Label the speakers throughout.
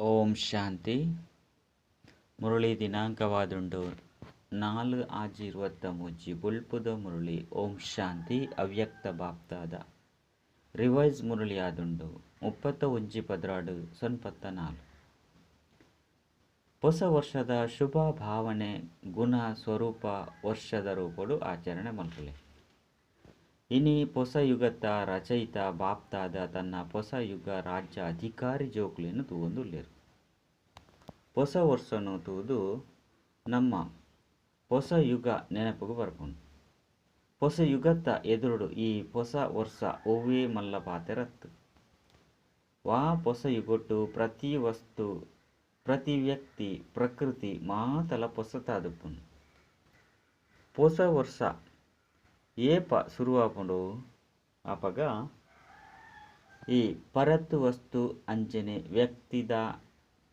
Speaker 1: ಓಂ ಶಾಂತಿ. ಮುರಳಿ ದಿನಾಂಕವಾದುಂಡು 4/6/23 ಬುಲ್ಪುದ ಮುರಳಿ. ಓಂ ಶಾಂತಿ. ಅವ್ಯಕ್ತ ಬಾಪ್ತಾದ ರಿವೈಸ್ ಮುರಳಿ ಆದುಂಡು 31/12/94. ಹೊಸ ವರ್ಷದ ಶುಭ ಭಾವನೆ ಗುಣ ಸ್ವರೂಪ ವರ್ಷದ ರೂಪಡು ಆಚರಣೆ ಮಲ್ಪಲೆ. ಇನಿ ಹೊಸ ಯುಗದ ರಚಯಿತ ಬಾಪ್ತಾದ ತನ್ನ ಹೊಸ ಯುಗ ರಾಜ್ಯ ಅಧಿಕಾರಿ ಜೋಕುಲಿನ ತೂವೊಂದುಲ್ಲೆರು. ಹೊಸ ವರ್ಷನು ತೂದು ನಮ್ಮ ಹೊಸ ಯುಗ ನೆನಪುಗೆ ಬರ್ಪುಂಡು. ಹೊಸ ಯುಗದ ಎದುರುಡು ಈ ಹೊಸ ವರ್ಷ ಒವ್ವೇ ಮಲ್ಲ ಪಾತೆರತ್ತು. ವಾ ಹೊಸ ಯುಗೊಟ್ಟು ಪ್ರತಿ ವಸ್ತು ಪ್ರತಿ ವ್ಯಕ್ತಿ ಪ್ರಕೃತಿ ಮಾತಲ ಹೊಸತಾದುಪ್ಪುಂಡು. ಹೊಸ ವರ್ಷ ಏಪ ಶುರುವಾಪುಂಡು ಆಪಗ ಈ ಪರತ್ ವಸ್ತು ಅಂಚನೆ ವ್ಯಕ್ತಿದ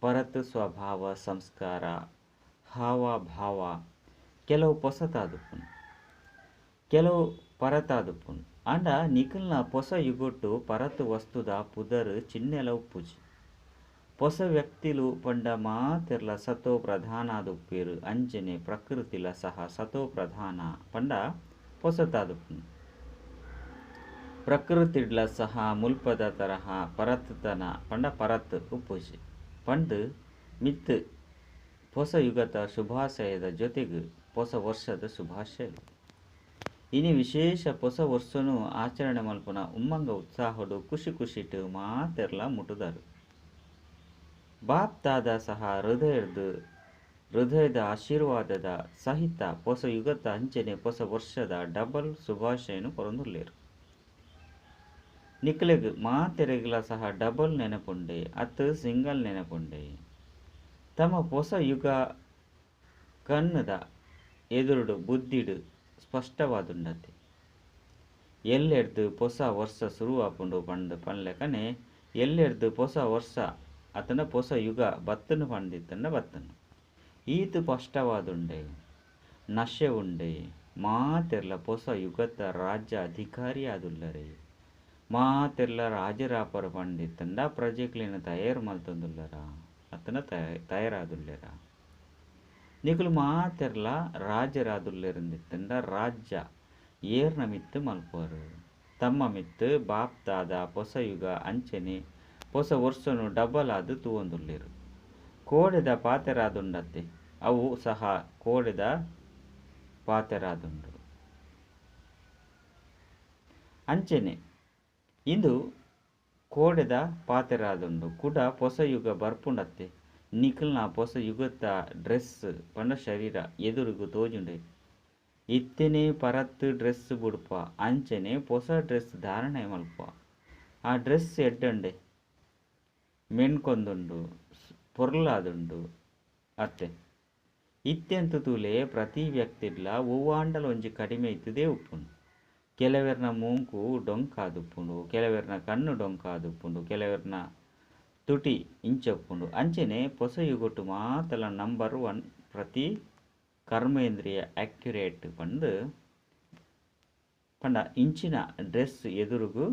Speaker 1: ಪರತ್ ಸ್ವಭಾವ ಸಂಸ್ಕಾರ ಹಾವಭಾವ ಕೆಲವು ಹೊಸತಾದುಪ್ಪುಂಡು, ಕೆಲವು ಪರತಾದುಪ್ಪುಂಡು. ಅಂಡ ನಿಖಲ್ನ ಹೊಸ ಯುಗೊಟ್ಟು ಪರತ್ ವಸ್ತುದ ಪುದರ್ ಚಿನ್ನೆಲ ಉಪ್ಪುಜಿ. ಹೊಸ ವ್ಯಕ್ತಿಲು ಪಂಡ ಮಾತೆರ್ಲ ಸತೋ ಪ್ರಧಾನ ಆದುಪ್ಪೇರು ಅಂಚನೆ ಪ್ರಕೃತಿಲ ಸಹ ಸತೋ ಪ್ರಧಾನ ಪಂಡ ಹೊಸತಾದುಪ್ಪುಂಡು. ಪ್ರಕೃತಿಡ್ಲ ಸಹ ಮುಲ್ಪದ ತರಹ ಪರತ್ತನ ಪಂಡ ಪರತ್ ಉಪ್ಪುಜಿ. ಪಂಡ್ ಮಿತ್ ಹೊಸ ಯುಗದ ಶುಭಾಶಯದ ಜೊತೆಗೆ ಹೊಸ ವರ್ಷದ ಶುಭಾಶಯ. ಇನಿ ವಿಶೇಷ ಹೊಸ ವರ್ಷನು ಆಚರಣೆ ಮಲ್ಪುನ ಉಮ್ಮಂಗ ಉತ್ಸಾಹಡು ಖುಷಿ ಖುಷಿಟ್ ಮಾತೆರ್ಲ ಮುಟುದರು. ಬಾಪ್ತಾದ ಸಹ ಹೃದಯದ ಆಶೀರ್ವಾದದ ಸಹಿತ ಹೊಸ ಯುಗದ ಅಂಚನೆ ಹೊಸ ವರ್ಷದ ಡಬಲ್ ಶುಭಾಶಯನು ಕೊರೊಂದುಲ್ಲೇರು. ನಿಕ್ಲೆಗ್ ಮಾತೆರೆಗ್ಲ ಸಹ ಡಬಲ್ ನೆನಪುಂಡೆ ಅತ್ ಸಿಂಗಲ್ ನೆನಪುಂಡೆ. ತಮ್ಮ ಹೊಸ ಯುಗ ಕಣ್ಣದ ಎದುರುಡು ಬುದ್ಧಿಡು ಸ್ಪಷ್ಟವಾದುಂಡತೆ. ಎಲ್ಲೆರ್ದು ಹೊಸ ವರ್ಷ ಶುರುವಾಪುಂಡು ಪಂಡ್ ಪನ್ಲೆಕನೆ ಎಲ್ಲೆರ್ದು ಹೊಸ ವರ್ಷ ಅತನ ಹೊಸ ಯುಗ ಬತ್ತನು ಪಂಡಿತ್ತಂಡ ಬತ್ತನು. ಈತು ಸ್ಪಷ್ಟವಾದುಂಡೆ ನಶೆ ಉಂಡೆ ಮಾತೆರ್ಲ ಹೊಸ ಯುಗದ ರಾಜ್ಯ ಅಧಿಕಾರಿ ಆದುಲ್ಲರೆ. ಮಾತೆರ್ಲ ರಾಜರಾಪರ ಪಂಡಿತ್ತಂಡ ಪ್ರಜೆಕ್ಲಿನ ತಯಾರು ಮಲ್ತೊಂದುಲ್ಲರ ಅತನ ತಯಾರಾದುಲ್ಲೆರ. ನಿಕುಲು ಮಾತೆರ್ಲ ರಾಜರಾದುಲ್ಲೆರಂದಿತ್ತಂಡ ರಾಜ್ಯ ಏರ್ನ ಮಿತ್ತು ಮಲ್ಪರು. ತಮ್ಮ ಮಿತ್ತು ಬಾಪ್ತಾದ ಹೊಸ ಯುಗ ಅಂಚನೆ ಹೊಸ ವರ್ಷನು ಡಬಲ್ ಆದು ತೂವೊಂದುಲ್ಲೆರು. ಕೋಡೆದ ಪಾತೆರಾದುಂಡತೆ ಅವು ಸಹ ಕೋಡೆದ ಪಾತೆರಾದುಂಡು. ಅಂಚನೆ ಇಂದು ಕೋಡೆದ ಪಾತೆರಾದುಂಡು ಕುಡ ಹೊಸ ಯುಗ ಬರ್ಪುಂಡತ್ತೆ. ನಿಖಲ್ನ ಹೊಸ ಯುಗದ ಡ್ರೆಸ್ ಪಂಡ ಶರೀರ ಎದುರುಗು ತೋಜುಂಡೆ. ಇತ್ತೆನೆ ಪರತ್ ಡ್ರೆಸ್ ಬುಡ್ಪ ಅಂಚನೆ ಹೊಸ ಡ್ರೆಸ್ ಧಾರಣೆ ಮಲ್ಪ. ಆ ಡ್ರೆಸ್ ಎಡ್ಡಂಡೆ ಮೆಣ್ಕೊಂದುಂಡು ಪೊರ್ಲಾದುಂಡು ಅತ್ತೆ. ಇತ್ತೆಂತು ತೂಲೆ ಪ್ರತಿ ವ್ಯಕ್ತಿಡ್ಲ ಒವ್ವಾಂಡಲ ಒಂಜಿ ಕಡಿಮೆ ಇತ್ತದೇ ಉಪ್ಪುಂಡು. ಕೆಲವೆರ್ನ ಮೂಂಕು ಡೊಂಕಾದುಪ್ಪುಂಡು, ಕೆಲವೆರ್ನ ಕಣ್ಣು ಡೊಂಕಾದುಪ್ಪುಂಡು, ಕೆಲವೆರ್ನ ತುಟಿ ಇಂಚೊಪ್ಪುಂಡು. ಅಂಚನೆ ಹೊಸ ಯುಗೊಟ್ಟು ಮಾತಲ ನಂಬರ್ 1 ಪ್ರತಿ ಕರ್ಮೇಂದ್ರಿಯ ಆಕ್ಯುರೇಟ್ ಪಂಡ್ ಪಂಡ ಇಂಚಿನ ಡ್ರೆಸ್ ಎದುರುಗು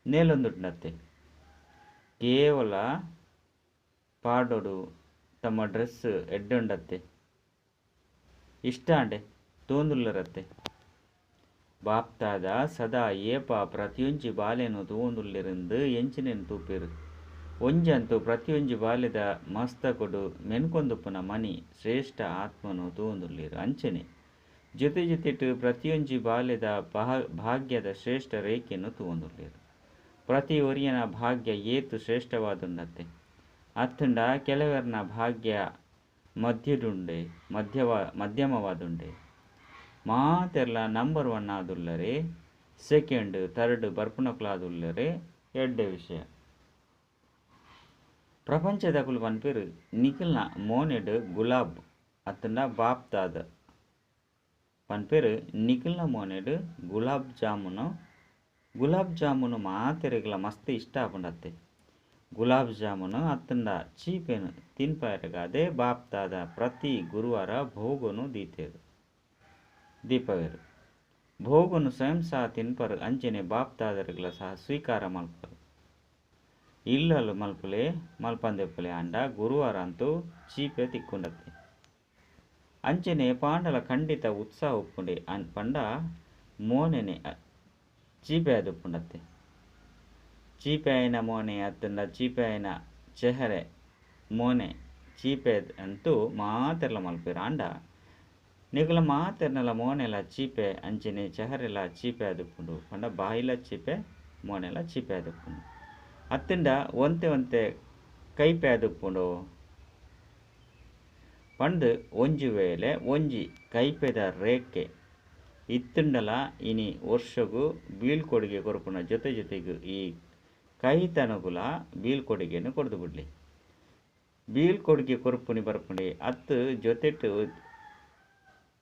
Speaker 1: ನೇಲೊಂದುಂಡತ್ತೆ. ಕೇವಲ ಪಾಡೊಡು ತಮ್ಮ ಡ್ರೆಸ್ ಎಡ್ಡುಂಡತ್ತೆ ಇಷ್ಟ ಅಂಡೆ ತೋಂದುಲ್ಲರತ್ತೆ. ಬಾಪ್ತಾದ ಸದಾ ಏಪ ಪ್ರತಿಯೊಂಜಿ ಬಾಲೆನು ತೂವೊಂದುಲ್ಲೆರೆಂದು ಎಂಚಿನೆನು ತೂಪೆರು. ಒಂಜಂತು ಪ್ರತಿಯೊಂಜಿ ಬಾಲೆದ ಮಸ್ತಕೊಡು ಮೆನ್ಕೊಂದುಪ್ಪುನ ಮನಿ ಶ್ರೇಷ್ಠ ಆತ್ಮನು ತೂವೊಂದುಲ್ಲೆರು. ಅಂಚನೆ ಜೊತೆ ಜೊತೆಟ್ ಪ್ರತಿಯೊಂಜಿ ಬಾಲೆದ ಭಾಗ್ಯದ ಶ್ರೇಷ್ಠ ರೇಖೆಯನ್ನು ತೂವೊಂದುಲ್ಲೆರು. ಪ್ರತಿ ಒರಿಯನ ಭಾಗ್ಯ ಏತು ಶ್ರೇಷ್ಠವಾದುಂಡತ್ತೆ. ಅತ್ತುಂಡ ಕೆಲವೆರ್ನ ಭಾಗ್ಯ ಮಧ್ಯಡುಂಡೆ ಮಧ್ಯಮವಾದುಂಡೆ. ಮಾತೆರ್ಲ ನಂಬರ್ 1 ಆದುಲ್ಲರೆ ಸೆಕೆಂಡ್ ಥರ್ಡ್ ಬರ್ಪುನಕ್ಲಾದುಲ್ಲರೆ ಎಡ್ಡೆ ವಿಷಯ. ಪ್ರಪಂಚದಕುಲು ಪನ್ಪೆರು ನಿಖಲ್ನ ಮೋನೆಡ್ ಗುಲಾಬ್ ಅತ್ತುಂಡ ಬಾಪ್ತಾದ ಪನ್ಪೆರು ನಿಖಲ್ನ ಮೋನೆಡ್ ಗುಲಾಬ್ ಜಾಮುನು ಮಾತೆರೆಗ್ಲ ಮಸ್ತ್ ಇಷ್ಟ ಆಪುಂಡತ್ತೆ. ಗುಲಾಬ್ ಜಾಮುನು ಅತ್ತುಂಡ ಚೀಪೆನು ತಿನ್ಪೆರಗಾದೆ ಬಾಪ್ತಾದ ಪ್ರತಿ ಗುರುವಾರ ಭೋಗನು ದೀಪವೆರು. ಭೋಗನು ಸ್ವಯಂ ಸಹ ತಿನ್ಪರು ಅಂಚನೆ ಬಾಪ್ತಾದರೆಗ್ಲ ಸಹ ಸ್ವೀಕಾರ ಮಲ್ಪರು. ಇಲ್ಲಲು ಮಲ್ಪುಲೆ ಮಲ್ಪಂದೆಪ್ಪಲೆ ಅಂಡ ಗುರುವಾರ ಅಂತೂ ಚೀಪೆ ತಿಕ್ಕೊಂಡತ್ತೆ. ಅಂಚನೆ ಪಾಂಡಲ ಖಂಡಿತ ಉತ್ಸಾಹ ಉಪ್ಪುಂಡೆ ಪಂಡ ಮೋನೆನೆ ಚೀಪೆ ಅದು ಉಪ್ಪುಂಡತ್ತೆ. ಚೀಪೆ అయిన ಮೋನೆ ಅತ್ತಂಡ ಚೀಪೆ అయిన ಚೆಹರೆ ಮೋನೆ ಚೀಪೆ ಅಂತೂ ಮಾತೆರ್ಲ ಮಲ್ಪೇರು ಅಂಡ ನಿಕುಲ ಮಾತೆರ್ನಲ ಮೋನೆಲ ಚೀಪೆ ಅಂಚನೆ ಚೆಹರೆಲ ಚೀಪೆ ಅದುಪ್ಪುಂಡು ಪಂಡ ಬಾಯಿಲ ಚೀಪೆ ಮೋನೆಲ ಚೀಪೆ ಅದುಪ್ಪುಂಡು. ಅತ್ತಿಂಡ ಒಂತೆ ಒಂತೆ ಕೈಪೆ ಅದುಪ್ಪುಂಡು ಪಂಡ್ ಒಂಜಿ ವೇಳೆ ಒಂಜಿ ಕೈಪೆದ ರೇಖೆ ಇತ್ತುಂಡಲ ಇನಿ ವರ್ಷಗೂ ಬೀಳ್ಕೊಡುಗೆ ಕೊರಪುನ ಜೊತೆ ಜೊತೆಗೂ ಈ ಕೈತನಗುಲ ಬೀಳ್ಕೊಡುಗೆಯನ್ನು ಕೊಡ್ದು ಬಿಡ್ಲಿ. ಬೀಳ್ಕೊಡುಗೆ ಕೊರಪುನಿ ಬರ್ಪುಂಡೆ ಅತ್ತು ಜೊತೆಟ್ಟು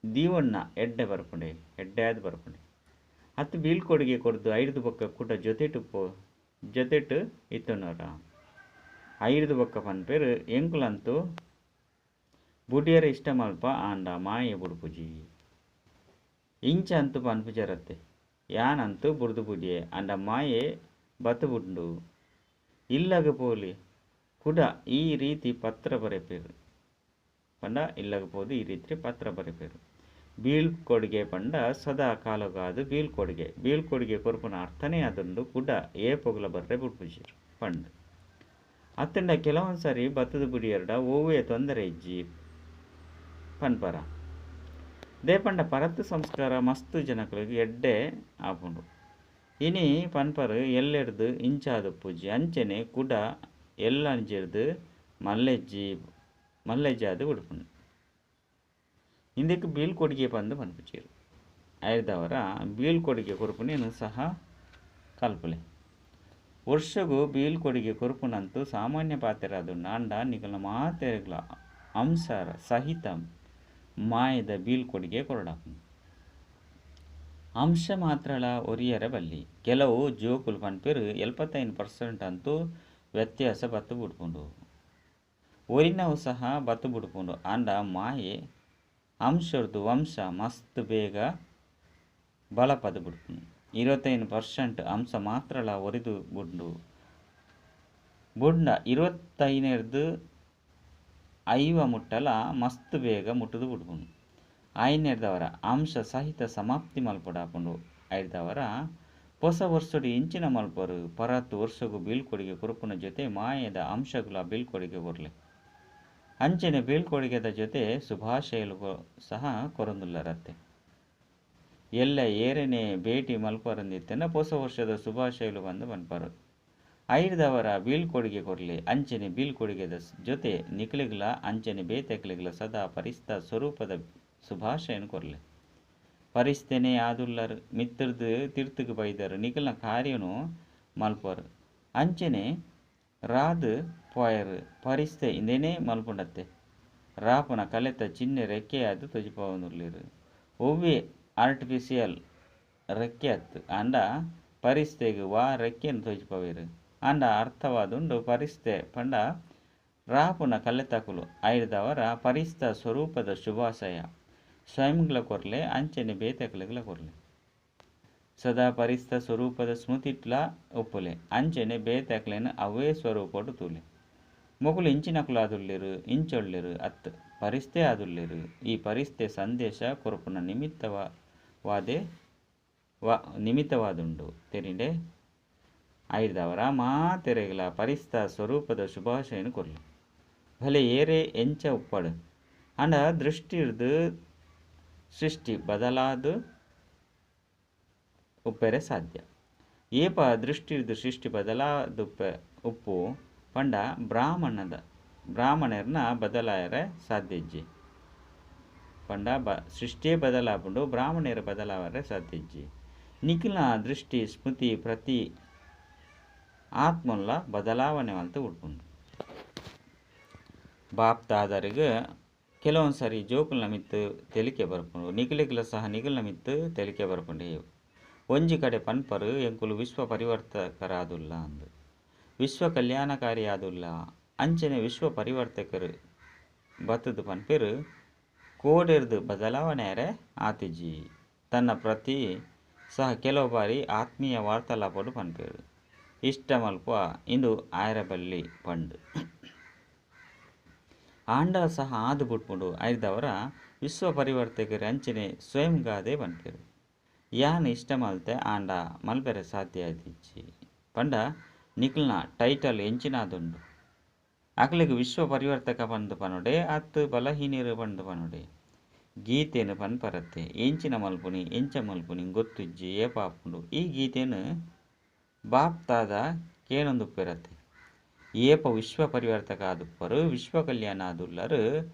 Speaker 1: ದೀವಣ್ಣ ಎಡ್ಡೆ ಬರ್ಪುಂಡೆ ಎಡ್ಡೆ ಆದ ಬರ್ಪುಂಡೆ ಅತ್ತು ಬೀಳ್ಕೊಡುಗೆ ಕೊಡ್ದು ಐದು ಬೊಕ್ಕ ಕೂಟ ಜೊತೆಟ್ಟು ಇತ್ತುನರ ಐದು ಬೊಕ್ಕ ಪನ್ಪೇರು ಎಂಕುಲಂತೂ ಬುಡಿಯರ ಇಷ್ಟ ಮಲ್ಪ ಆಂಡ ಮಾಯೆ ಬುಡುಪುಜಿ ಇಂಚ ಅಂತೂ ಪನ್ಪುಜರತ್ತೆ ಯಾನಂತೂ ಬುಡ್ದು ಬುಡಿಯೆ ಅಂಡ ಮಾಯೆ ಬತ್ತು ಬುಂಡು ಇಲ್ಲಗ ಪೋಲಿ ಕುಡ ಈ ರೀತಿ ಪತ್ರ ಬರೆಪೇರು ಪಂಡ ಇಲ್ಲಗಪೋದು ಈ ರೀತಿ ಪತ್ರ ಬರೆಪೇರು. ಬೀಳ್ಕೊಡುಗೆ ಪಂಡ ಸದಾ ಕಾಲಗಾದು ಬೀಳ್ಕೊಡುಗೆ ಕೊರಪುನ ಅರ್ಥನೇ ಅದುಂಡು ಕುಡ ಏ ಪೊಗಲ ಬರ್ರೆ ಬುಡ್ಪುಜಿರು ಪಂಡ್ ಅತ್ತಂಡ ಕೆಲವೊಂದ್ಸರಿ ಬತ್ತದ ಬುಡಿಯರ್ಡ ಓವೇ ತೊಂದರೆ ಇಜ್ಜಿ ಪನ್ಪರ ದೇಪಂಡ ಪರತ್ತು ಸಂಸ್ಕಾರ ಮಸ್ತು ಜನಗಳಿಗೆ ಎಡ್ಡೆ ಆಪುಂಡು. ಇನಿ ಪನ್ಪರು ಎಲ್ಲೆಡ್ದು ಇಂಚಾದು ಪೂಜಿ ಅಂಚನೆ ಕುಡ ಎಲ್ಲಂಜಿರ್ದು ಮಲ್ಲೆಜ್ಜಾದು ಉಡುಪುಂಡು. ಇಂದಕ್ಕೆ ಬೀಳ್ಕೊಡುಗೆ ಪಂದು ಪನ್ಪುಜೀರು ಐದವರ ಬೀಳ್ಕೊಡುಗೆ ಕೊರಪುನೇನು ಸಹ ಕಲ್ಪಲೆ. ವರ್ಷಗೂ ಬೀಳ್ಕೊಡುಗೆ ಕೊರಪುನಂತೂ ಸಾಮಾನ್ಯ ಪಾತೆರಾದು ನಾಂಡ ನಿಕಲ ಮಾತೆರೆಗ್ಲ ಅಂಸಾರ ಸಹಿತ ಮಾಯದ ಬೀಳ್ಕೊಡುಗೆ ಕೊರಡಾಪುಂಡು. ಅಂಶ ಮಾತ್ರಳ ಒರಿಯರ ಬಲ್ಲಿ ಕೆಲವು ಜೋಕುಲು ಪನ್ಪೇರು 75% ಅಂತೂ ವ್ಯತ್ಯಾಸ ಬತ್ತು ಬಿಡ್ಪುಂಡು. ಒರಿನವು ಸಹ ಬತ್ತು ಬಿಡ್ಪುಂಡು ಅಂಡ ಮಾಯೆ ಅಂಶರ್ದು ವಂಶ ಮಸ್ತ್ ಬೇಗ ಬಲಪದು ಬಿಡ್ಪುಂಡು. 25% ಅಂಶ ಮಾತ್ರಳ ಒರಿದು ಬುಂಡು ಬುಂಡ 25 ಐವ ಮುಟ್ಟಲ ಮಸ್ತ್ ಬೇಗ ಮುಟ್ಟದು ಬಿಡ್ಪುಂಡು. ಐನೆರ್ದವರ ಅಂಶ ಸಹಿತ ಸಮಾಪ್ತಿ ಮಲ್ಪಡಾಪುಂಡು. ಐದವರ ಹೊಸ ವರ್ಷಡು ಇಂಚಿನ ಮಲ್ಪರು ಪರತ್ತು ವರ್ಷಗೂ ಬೀಳ್ಕೊಡುಗೆ ಕೊರಪುನ ಜೊತೆ ಮಾಯದ ಅಂಶಗಳ ಬೀಳ್ಕೊಡುಗೆ ಕೊರಲೆ. ಅಂಚನೆ ಬೀಳ್ಕೊಡುಗೆದ ಜೊತೆ ಶುಭಾಶಯಲು ಸಹ ಕೊರೊಂದುಲ್ಲರತ್ತೆ. ಎಲ್ಲ ಏರನೆ ಭೇಟಿ ಮಲ್ಪರಂದಿತ್ತನ ಹೊಸ ವರ್ಷದ ಶುಭಾಶಯಲು ಬಂದು ಪನ್ಪರು. ಐದವರ ಬೀಳ್ಕೊಡುಗೆ ಕೊರಲೆ ಅಂಚನೆ ಬೀಳ್ಕೊಡುಗೆದ ಜೊತೆ ನಿಕ್ಲಿಗ್ಲ ಅಂಚನೆ ಬೇತೆಕ್ಲಿಗ್ಲ ಸದಾ ಪರಿಸ್ಥ ಸ್ವರೂಪದ ಶುಭಾಶಯನು ಕೊರಲೆ. ಪರಿಸ್ಥೆನೆ ಆದುಲ್ಲರು ಮಿತ್ರದು ತಿರ್ತುಗೆ ಬೈದರು ನಿಖಲ್ನ ಕಾರ್ಯನು ಮಲ್ಪರು ಅಂಚನೆ ರಾದು ಪೋಯರು ಪರಿಸ್ಥೆ ಇಂದೇನೆ ಮಲ್ಪುಂಡತ್ತೆ. ರಾಪುನ ಕಲೆತ ಚಿನ್ನೆ ರೆಕ್ಕೆ ಅದು ತೊಜಿಪವನುರ್ಲಿರು ಒವ್ವೆ ಆರ್ಟಿಫಿಷಿಯಲ್ ರೆಕ್ಕೆ ಅತ್ತು ಅಂಡ ಪರಿಸ್ಥೆಗೆ ವಾ ರೆಕ್ಕೆಯನ್ನು ತೊಜಿಪವೇರು ಅಂಡ ಅರ್ಥವಾದುಂಡು ಪರಿಸ್ಥೆ ಪಂಡ ರಾಪುನ ಕಲೆತಕುಲು ಐದವರ ಪರಿಸ್ಥ ಸ್ವರೂಪದ ಶುಭಾಶಯ ಸ್ವಯಂಗ್ಲ ಕೊರಲೆ ಅಂಚನೆ ಬೇತೆಕ್ಲೆಗ್ಲ ಕೊರಲೆ. ಸದಾ ಪರಿಸ್ಥ ಸ್ವರೂಪದ ಸ್ಮೃತಿಟ್ಲ ಉಪ್ಪುಲೆ ಅಂಚನೆ ಬೇತೆಕ್ಲೆನ ಅವೇ ಸ್ವರೂಪಡು ತೂಲೆ. ಮೊಗುಲು ಇಂಚಿನಕುಲು ಆದುಲ್ಲೆರು ಇಂಚೊಳ್ಳೆರು ಅತ್ತು ಪರಿಸ್ಥೆ ಆದುಲ್ಲೆರು ಈ ಪರಿಸ್ಥೆ ಸಂದೇಶ ಕೊರಪುನ ನಿಮಿತ್ತವಾದುಂಡು ತೆರಿಂಡೆ ಐದವರ ಮಾತೆರೆಗ್ಲ ಪರಿಸ್ಥ ಸ್ವರೂಪದ ಶುಭಾಶಯನು ಕೊರಲೆ. ಭಲೆ ಏರೆ ಎಂಚ ಉಪ್ಪಡು ಅಂಡ ದೃಷ್ಟಿರ್ದು ಸೃಷ್ಟಿ ಬದಲಾದು ಉಪ್ಪೆರೆ ಸಾಧ್ಯ. ಏಪ ದೃಷ್ಟಿರ್ದು ಸೃಷ್ಟಿ ಬದಲಾದುಪ್ಪೆ ಉಪ್ಪು ಪಂಡ ಬ್ರಾಹ್ಮಣರ್ನ ಬದಲಾಯರೆ ಸಾಧ್ಯಜ್ಜಿ ಪಂಡ ಸೃಷ್ಟಿಯೇ ಬದಲಾಪುಂಡು ಬ್ರಾಹ್ಮಣರ ಬದಲಾವರೆ ಸಾಧ್ಯಜ್ಜಿ. ನಿಖಿಲ್ನ ದೃಷ್ಟಿ ಸ್ಮೃತಿ ಪ್ರತಿ ಆತ್ಮಲ್ಲ ಬದಲಾವಣೆ ಅಂತ ಉಡ್ಪುಂಡು. ಬಾಪ್ತಾದರಿಗೆ ಕೆಲವೊಂದ್ಸರಿ ಜೋಕುಲ್ನ ಮಿತ್ತು ತೆಲಿಕೆ ಬರ್ಪುಂಡು ನಿಖಿಲಿಗ್ಲ ಸಹ ನಿಖಿಲ್ನ ಮಿತ್ತು ತೆಲಿಕೆ ಬರ್ಪುಂಡು. ಒಂಜಿ ಕಡೆ ಪನ್ಪರು ಎಂಕುಲು ವಿಶ್ವ ಪರಿವರ್ತಕರಾದುಲ್ಲ ಅಂದು ವಿಶ್ವ ಕಲ್ಯಾಣಕಾರಿ ಆದುಲ್ಲ ಅಂಚನೆ ವಿಶ್ವ ಪರಿವರ್ತಕರು ಬತ್ತದು ಪನ್ಪೇರು ಕೋಡೆರ್ದು ಬದಲಾವಣೆಯರೆ ಆತಿಜಿ ತನ್ನ ಪ್ರತಿ ಸಹ ಕೆಲವು ಬಾರಿ ಆತ್ಮೀಯ ವಾರ್ತಾಲಾಪಡು ಪನ್ಪೇರು ಇಷ್ಟ ಮಲ್ಪುವ ಇಂದು ಆಯರಬಲ್ಲಿ ಪಂಡು ಆಂಡಲ ಸಹ ಆದು ಬಿಟ್ಪುಂಡು ಐದವರ ವಿಶ್ವ ಪರಿವರ್ತಕರು ಅಂಚನೆ ಸ್ವಯಂ ಗಾದೆ ಪನ್ಪೆರು ಯಾನ್ ಇಷ್ಟ ಮಲ್ತೆ ಆಂಡ ಮಲ್ಪೆರೆ ಸಾಧ್ಯ ಆದಿಜ್ಜಿ ಪಂಡ ನಿಕ್ಲ್ನ ಟೈಟಲ್ ಎಂಚಿನಾದುಂಡು ಅಕ್ಲೆಗ್ ವಿಶ್ವ ಪರಿವರ್ತಕ ಪಂದು ಪನುಡೆ ಅತ್ತು ಬಲಹೀನರು ಪಂದು ಪನುಡೆ ಗೀತೆನು ಪನ್ಪರತ್ತೆ ಎಂಚಿನ ಮಲ್ಪುನಿ ಎಂಚ ಮಲ್ಪುನಿ ಗೊತ್ತುಜ್ಜಿ ಏಪಾಪುಂಡು ಈ ಗೀತೆನು ಬಾಪ್ತಾದ ಕೇನೊಂದುಪ್ಪೆರತ್ತೆ ಏಪ ವಿಶ್ವ ಪರಿವರ್ತಕ ಆದುಪ್ಪರು ವಿಶ್ವ ಕಲ್ಯಾಣ ಆದುಲ್ಲರು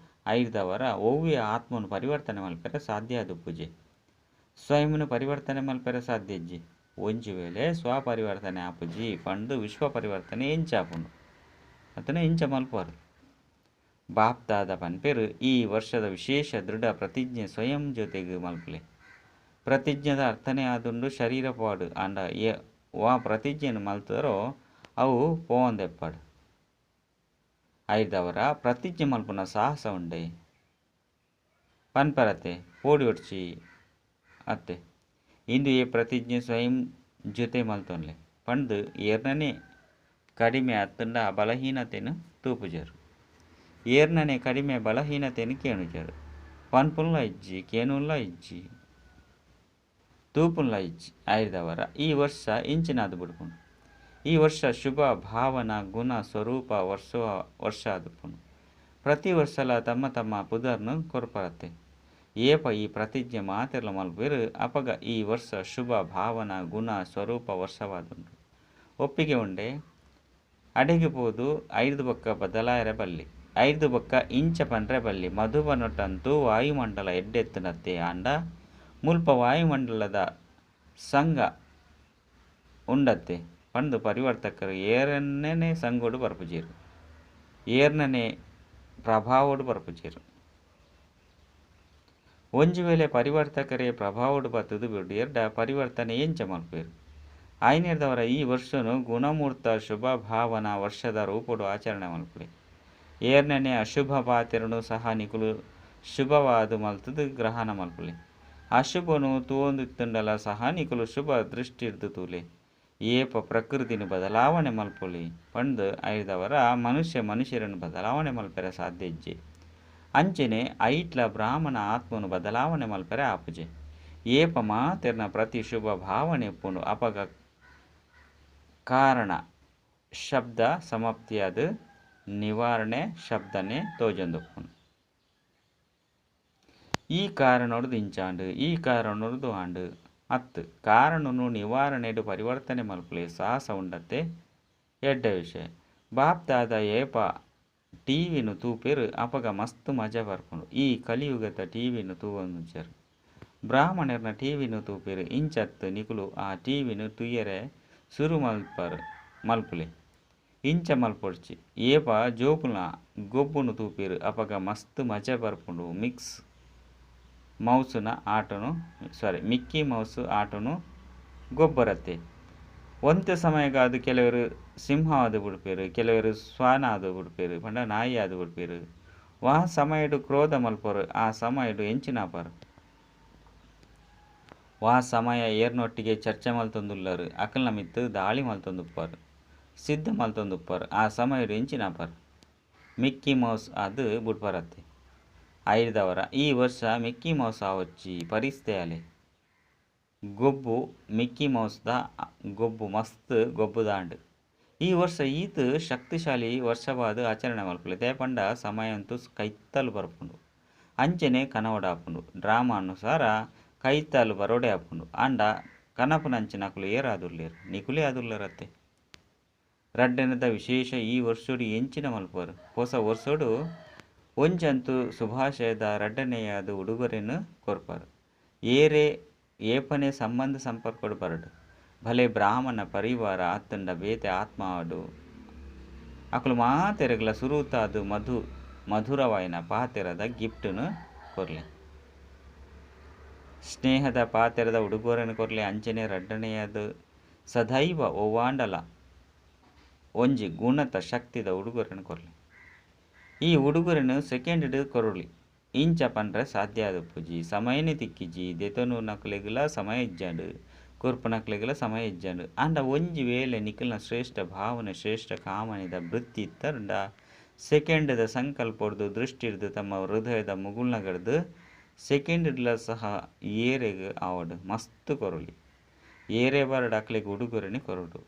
Speaker 1: ಐದವರ ಓವ್ಯ ಆತ್ಮನು ಪರಿವರ್ತನೆ ಮಲ್ಪೆರೆ ಸಾಧ್ಯ ಆದುಪ್ಪುಜೆ ಸ್ವಯಂನು ಪರಿವರ್ತನೆ ಮಲ್ಪೆರೆ ಸಾಧ್ಯಜ್ಜಿ ಒಂಜಿ ವೇಳೆ ಸ್ವಪರಿವರ್ತನೆ ಆಪುಜಿ ಪಂಡು ವಿಶ್ವ ಪರಿವರ್ತನೆ ಎಂಚಾಪುಂಡು ಅತನ ಎಂಚ ಮಲ್ಪರು ಬಾಪ್ತಾದ ಪನ್ಪೆರು ಈ ವರ್ಷದ ವಿಶೇಷ ದೃಢ ಪ್ರತಿಜ್ಞೆ ಸ್ವಯಂ ಜೊತೆಗೆ ಮಲ್ಪಲೆ ಪ್ರತಿಜ್ಞದ ಅರ್ಥನೇ ಆದುಂಡು ಶರೀರ ಪಾಡು ಅಂಡ ವಾ ಪ್ರತಿಜ್ಞೆಯನ್ನು ಮಲ್ತರೋ ಅವು ಪೋವಂದೆಪ್ಪಾಡು ಐದವರ ಪ್ರತಿಜ್ಞೆ ಮಲ್ಪುನ ಸಾಹಸ ಉಂಡೆ ಪನ್ಪರತೆ ಪೋಡಿ ಒಡ್ಚಿ ಅತ್ತೆ ಇಂದು ಈ ಪ್ರತಿಜ್ಞೆ ಸ್ವಯಂ ಜೊತೆ ಮಲ್ತೊನ್ಲೆ ಪಂದು ಏರ್ನನೆ ಕಡಿಮೆ ಅತ್ತಂಡ ಬಲಹೀನತೆಯನ್ನು ತೂಪುಜರು ಏರ್ನನೆ ಕಡಿಮೆ ಬಲಹೀನತೆಯನ್ನು ಕೇಣುಜರು ಪನ್ಪುಲ್ಲ ಇಜ್ಜಿ ಕೇನುಲ್ಲ ಇಜ್ಜಿ ತೂಪುಲ್ಲ ಇಜ್ಜಿ ಐದವರ ಈ ವರ್ಷ ಇಂಚಿನಾದು ಬಿಡ್ಪುಂಡು ಈ ವರ್ಷ ಶುಭ ಭಾವನಾ ಗುಣ ಸ್ವರೂಪ ವರ್ಷ ಆದುಪ್ಪುಂಡು ಪ್ರತಿ ವರ್ಷಲ ತಮ್ಮ ತಮ್ಮ ಪುದರ್ನು ಕೊರ್ಪರತ್ತೆ ಏಪ ಈ ಪ್ರತಿಜ್ಞೆ ಮಾತೆರ್ಲ ಮಲ್ಪೆರು ಅಪಗ ಈ ವರ್ಷ ಶುಭ ಭಾವನಾ ಗುಣ ಸ್ವರೂಪ ವರ್ಷವಾದುಂಡು ಒಪ್ಪಿಗೆ ಉಂಡೆ ಅಡೆಗೆ ಪೋದು ಐದು ಬೊಕ್ಕ ಬದಲಾಯರೆ ಬಲ್ಲಿ ಐದು ಬೊಕ್ಕ ಇಂಚ ಪಂಡ್ರೆ ಬಲ್ಲಿ ಮಧುಬನೊಟ್ಟಂತೂ ವಾಯುಮಂಡಲ ಎಡ್ಡೆತ್ತುನತ್ತೆ ಆಂಡ ಮುಲ್ಪ ವಾಯುಮಂಡಲದ ಸಂಘ ಉಂಡತ್ತೆ ಪಂದು ಪರಿವರ್ತಕರು ಏರನ್ನೇ ಸಂಗೋಡು ಬರ್ಪುಜೀರು ಏರ್ನನೆ ಪ್ರಭಾವೋಡು ಬರ್ಪುಜೀರು ಒಂಜಿ ವೇಳೆ ಪರಿವರ್ತಕರೇ ಪ್ರಭಾವೋಡು ಬತ್ತದು ಬಿಡು ಎಡ್ಡ ಪರಿವರ್ತನೆ ಎಂಚ ಮಲ್ಪೇರು ಆಯ್ನೆರ್ದವರ ಈ ವರ್ಷನು ಗುಣಮೂರ್ತ ಶುಭ ಭಾವನಾ ವರ್ಷದ ರೂಪಡು ಆಚರಣೆ ಮಲ್ಪಡೆ ಏರ್ನನೆ ಅಶುಭ ಪಾತೆರನು ಸಹ ನಿಕುಲು ಶುಭವಾದು ಮಲ್ತದು ಗ್ರಹಣ ಮಲ್ಪಲೆ ಅಶುಭನು ತೂವೊಂದಿತ್ತುಂಡಲ ಸಹ ನಿಕುಲು ಶುಭ ದೃಷ್ಟಿ ಇರ್ದು ತೂಲೆ ಏಪ ಪ್ರಕೃತಿನ ಬದಲಾವಣೆ ಮಲ್ಪೊಲಿ ಪಂದು ಐದವರ ಮನುಷ್ಯರನ್ನು ಬದಲಾವಣೆ ಮಲ್ಪೆರೆ ಸಾಧ್ಯ ಇಜ್ಜೆ ಅಂಚನೆ ಐಟ್ಲ ಬ್ರಾಹ್ಮಣ ಆತ್ಮನು ಬದಲಾವಣೆ ಮಲ್ಪೆರೆ ಆಪುಜೆ ಏಪ ಮಾತೆರ್ನ ಪ್ರತಿ ಶುಭ ಭಾವನೆ ಪುಂಡು ಅಪಗ ಕಾರಣ ಶಬ್ದ ಸಮಾಪ್ತಿಯಾದ ನಿವಾರಣೆ ಶಬ್ದನೇ ತೋಜೊಂದುಪ್ಪುಂಡು ಈ ಕಾರಣೋಡ್ದು ಇಂಚಾಂಡು ಈ ಕಾರಣೋಡ್ದು ಆಂಡು ಅತ್ತು ಕಾರಣನು ನಿವಾರಣೆಡು ಪರಿವರ್ತನೆ ಮಲ್ಪಲೆ ಸಾಹಸ ಉಂಡತ್ತೆ ಎಡ್ಡ ವಿಷಯ ಬಾಪ್ತಾದ ಏಪ ಟಿವಿನು ತೂಪೇರು ಅಪಗ ಮಸ್ತ್ ಮಜಾ ಬರ್ಪುಂಡು ಈ ಕಲಿಯುಗದ ಟಿವಿನು ತೂವೊಂದುಂಚರು ಬ್ರಾಹ್ಮಣರ್ನ ಟಿವಿನು ತೂಪೇರು ಇಂಚತ್ತು ನಿಕುಲು ಆ ಟಿವಿನು ತುಯ್ಯರೆ ಸುರು ಮಲ್ಪುಲೆ ಇಂಚ ಮಲ್ಪೊಡ್ಚಿ ಏಪ ಜೋಕುಲ್ನ ಗೊಬ್ಬುನು ತೂಪೇರು ಅಪಗ ಮಸ್ತ್ ಮಜಾ ಬರ್ಪುಂಡು ಮಿಕ್ಕಿ ಮೌಸ್ ಆಟನು ಗೊಬ್ಬರತ್ತೆ ಒಂತೆ ಸಮಯಗಾದು ಕೆಲವರು ಸಿಂಹ ಆದು ಬಿಡ್ಪೇರು ಕೆಲವರು ಶ್ವಾನ ಆದು ಬಿಡ್ಪೇರು ಪಂಡ ನಾಯಿ ಆದು ಬಿಡ್ಪೇರು ವಾ ಸಮಯಡು ಕ್ರೋಧ ಮಲ್ಪರು ಆ ಸಮಯಡು ಎಂಚಿನಾಪರು ವಾ ಸಮಯ ಏರ್ನೊಟ್ಟಿಗೆ ಚರ್ಚೆ ಮಲ್ತೊಂದುಲ್ಲರು ಅಕಲ್ನ ಮಿತ್ತು ದಾಳಿ ಮಲ್ತೊಂದುಪ್ಪರು ಸಿದ್ಧ ಮಲ್ತೊಂದುಪ್ಪರು ಆ ಸಮಯಡು ಎಂಚಿನಾಪರು ಮಿಕ್ಕಿ ಮೌಸ್ ಅದು ಬಿಡ್ಪರತ್ತೆ ಐದವರ ಈ ವರ್ಷ ಮಿಕ್ಕಿ ಮೌಸ್ ಆವಚ್ಚಿ ಪರಿಸ್ಥೆಯಲೆ ಗೊಬ್ಬು ಮಿಕ್ಕಿ ಮೌಸ್ದ ಗೊಬ್ಬು ಮಸ್ತ್ ಗೊಬ್ಬುದಾಂಡು ಈ ವರ್ಷ ಈತ್ ಶಕ್ತಿಶಾಲಿ ವರ್ಷವಾದ ಆಚರಣೆ ಮಲ್ಪಲೆ ಪಂಡ ಸಮಯ ಅಂತೂ ಕೈತ್ತಲು ಬರ್ಪುಂಡು ಅಂಚನೆ ಕನವಡ ಆಪುಂಡು ಡ್ರಾಮಾ ಅನುಸಾರ ಕೈತ್ತಲು ಬರೋಡೆ ಆಪುಂಡು ಆಂಡ ಕನಪುನಂಚಿನಕುಲು ಏರಾದುಲ್ಲೇರು ನಿಕುಲೇ ಆದುಲ್ಲರತ್ತೆ ರಡ್ಡೆನದ ವಿಶೇಷ ಈ ವರ್ಷೋಡು ಎಂಚಿನ ಮಲ್ಪರು ಹೊಸ ವರ್ಷೋಡು ಒಂಜಂತೂ ಶುಭಾಶಯದ ರಡ್ಡನೆಯಾದ ಉಡುಗೊರೆಯನ್ನು ಕೊರ್ಪರು ಏಪನೆ ಸಂಬಂಧ ಸಂಪರ್ಕಡು ಬರಡು ಭಲೆ ಬ್ರಾಹ್ಮಣ ಪರಿವಾರ ಆತಂಡ ಬೇತೆ ಆತ್ಮ ಆಡು ಅಕಲು ಮಾತೆರೆಗ್ಲ ಸುರೂತಾದು ಮಧುರವಾಯಿನ ಪಾತೆರದ ಗಿಫ್ಟನ್ನು ಕೊರ್ಲೆ ಸ್ನೇಹದ ಪಾತೆರದ ಉಡುಗೊರೆಯನ್ನು ಕೊರ್ಲೆ ಅಂಚನೆ ರಡ್ಡನೆಯಾದ ಸದೈವ ಓವಾಂಡಲ ಒಂಜಿ ಗುಣತ ಶಕ್ತಿದ ಉಡುಗೊರೆಯನ್ನು ಕೊರ್ಲೆ ಈ ಉಡುಗೊರೆನು ಸೆಕೆಂಡ್ ಕೊರೊಲಿ ಇಂಚ ಪಂಡ್ರೆ ಸಾಧ್ಯ ಆದುಪ್ಪುಜಿ ಸಮಯನೇ ತಿಕ್ಕಿಜಿ ದೆತನು ನಕಲೆಗ್ಲ ಸಮಯ ಇಜ್ಜಾಂಡು ಕೊರ್ಪನಕ್ಲೆಗಲ ಸಮಯ ಇಜ್ಜಂಡು ಅಂಡ ಒಂಜಿ ವೇಳೆ ನಿಖಲ್ನ ಶ್ರೇಷ್ಠ ಭಾವನೆ ಶ್ರೇಷ್ಠ ಕಾಮನೆದ ವೃತ್ತಿ ಇತ್ತಂಡ ಸೆಕೆಂಡದ ಸಂಕಲ್ಪ ಹೊಡೆದು ದೃಷ್ಟಿ ಹಿಡಿದು ತಮ್ಮ ಹೃದಯದ ಮುಗುಳ್ನಗಡ್ದು ಸೆಕೆಂಡ್ಲ ಸಹ ಏರೆಗೆ ಆವಡು ಮಸ್ತ್ ಕೊರಲಿ ಏರೆ ಬರಡು ಅಕ್ಲೆಗೆ ಉಡುಗೊರೆನಿ ಕೊರಡು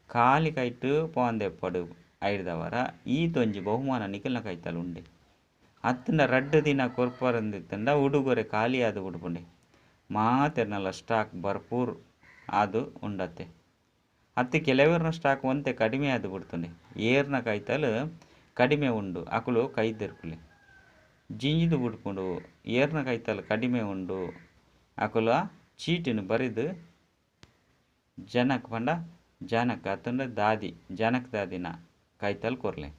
Speaker 1: ಖಾಲಿ ಕೈಟು ಪೋಂದೆಪ್ಪಡು ಐದವರ ಈತೊಂಜಿ ಬಹುಮಾನ ನಿಖಲ್ನ ಕೈತಲು ಉಂಡೆ ಅತ್ತಂಡ ರಡ್ಡು ದಿನ ಕೊರ್ಪರಂದಿತ್ತಂಡ ಉಡುಗೊರೆ ಖಾಲಿ ಆದು ಉಡುಪುಂಡೆ ಮಾತೆರ್ನಲ್ಲ ಸ್ಟಾಕ್ ಭರ್ಪೂರ್ ಅದು ಉಂಡತ್ತೆ ಅತ್ತೆ ಕೆಲವರಿನ ಸ್ಟಾಕ್ ಒಂತೆ ಕಡಿಮೆ ಆದು ಬಿಡ್ತುಂಡೆ ಏರ್ನ ಕೈತಲು ಕಡಿಮೆ ಉಂಡು ಅಕುಲು ಕೈದೆರ್ಕುಲೆ ಜಿಂಜಿದು ಬಿಡ್ಕೊಂಡು ಏರ್ನ ಕೈತಲು ಕಡಿಮೆ ಉಂಡು ಅಕುಲ ಚೀಟಿನ ಬರೆದು ಜನಕ್ ಪಂಡ ಜನಕ್ ಅತ್ತಂಡ ದಾದಿ ಜನಕ್ ದಾದಿನ ಕೈತಲು ಕೊರ್ಲೆ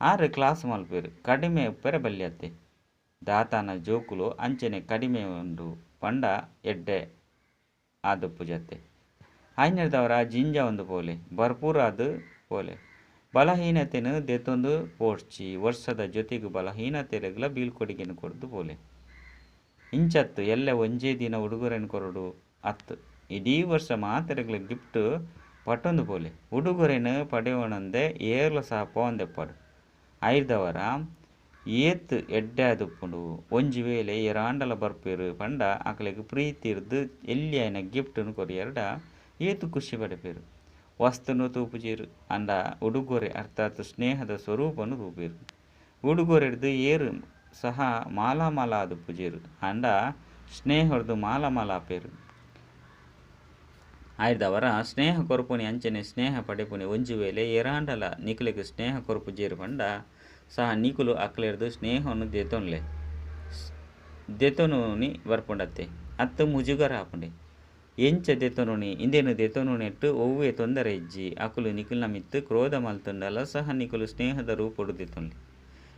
Speaker 1: ಆರು ಕ್ಲಾಸ್ ಮಲ್ಪೇರು ಕಡಿಮೆ ಉಪ್ಪೆರೆ ಬಲ್ಯತ್ತೆ ದಾತಾನ ಜೋಕುಲು ಅಂಚನೆ ಕಡಿಮೆ ಉಂಡು ಪಂಡ ಎಡ್ಡೆ ಆದಪ್ಪು ಜತ್ತೆ ಐನರ್ದವರ ಜಿಂಜ ಒಂದು ಪೋಲೆ ಭರ್ಪೂರ ಅದು ಪೋಲೆ ಬಲಹೀನತೆನು ದೆತ್ತೊಂದು ಪೋಡ್ಚಿ ವರ್ಷದ ಜೊತೆಗೂ ಬಲಹೀನತೆರೆಗ್ಲ ಬೀಳ್ಕೊಡುಗೆನು ಕೊಡ್ದು ಪೋಲೆ ಇಂಚತ್ತು ಎಲ್ಲ ಒಂಜೇ ದಿನ ಉಡುಗೊರೆನು ಕೊರಡು ಅತ್ತು ಇಡೀ ವರ್ಷ ಮಾತೆರೆಗ್ಲ ಗಿಫ್ಟ್ ಪಟ್ಟೊಂದು ಪೋಲೆ ಉಡುಗೊರೆನು ಪಡೆಯೋಣಂದೆ ಏರ್ಲ ಸಹ ಪೋಂದೆಪ್ಪಡು ಐದವರ ಏತ್ ಎಡ್ಡೆ ಆದುಪ್ಪುಂಡು ಒಂಜಿ ವೇಳೆ ಎರಾಂಡಲ ಬರ್ಪೇರು ಪಂಡ ಅಕ್ಲೆಗ್ ಪ್ರೀತಿ ಇರ್ದು ಎಲ್ಲಿ ಆಯ್ನ ಗಿಫ್ಟನ್ನು ಕೊರಿಯರ್ಡ ಏತು ಖುಷಿ ಪಡೆಪೇರು ವಸ್ತುನು ತೂಪುಜೇರು ಅಂಡ ಉಡುಗೊರೆ ಅರ್ಥಾತ್ ಸ್ನೇಹದ ಸ್ವರೂಪನು ತೂಪೇರು ಉಡುಗೊರೆ ಹಿಡ್ದು ಏರು ಸಹ ಮಾಲಾಮಾಲ ಆದು ಪುಜೇರು ಅಂಡ ಸ್ನೇಹ ಹೊಡೆದು ಮಾಲಾಮಾಲ ಆಪೇರು ಆಯ್ದವರ ಸ್ನೇಹ ಕೊರಪುನಿ ಅಂಚನೆ ಸ್ನೇಹ ಪಡೆಪುನಿ ಒಂಜಿ ವೇಳೆ ಎರಾಂಡಲ ನಿಕ್ಲೆಗ್ ಸ್ನೇಹ ಕೊರಪುಜೇರು ಪಂಡ ಸಹ ನಿಕುಲು ಅಕ್ಲೆರ್ದು ಸ್ನೇಹವನ್ನು ದೆತೊನುನಿ ಬರ್ಪುಂಡತ್ತೆ ಅತ್ತು ಮುಜುಗರ ಆಪುಂಡೆ ಎಂಚ ದೆತೊನುನಿ ಇಂದೇನು ದೆತೊನುನೆಟ್ಟು ಒವ್ವೆ ತೊಂದರೆ ಇಜ್ಜಿ ಅಕುಲು ನಿಕುಲ್ನ ಮಿತ್ತು ಕ್ರೋಧ ಮಲ್ತುಂಡಲ ಸಹ ನಿಕುಲು ಸ್ನೇಹದ ರೂಪೊಡು ದೆತೊನ್ಲಿ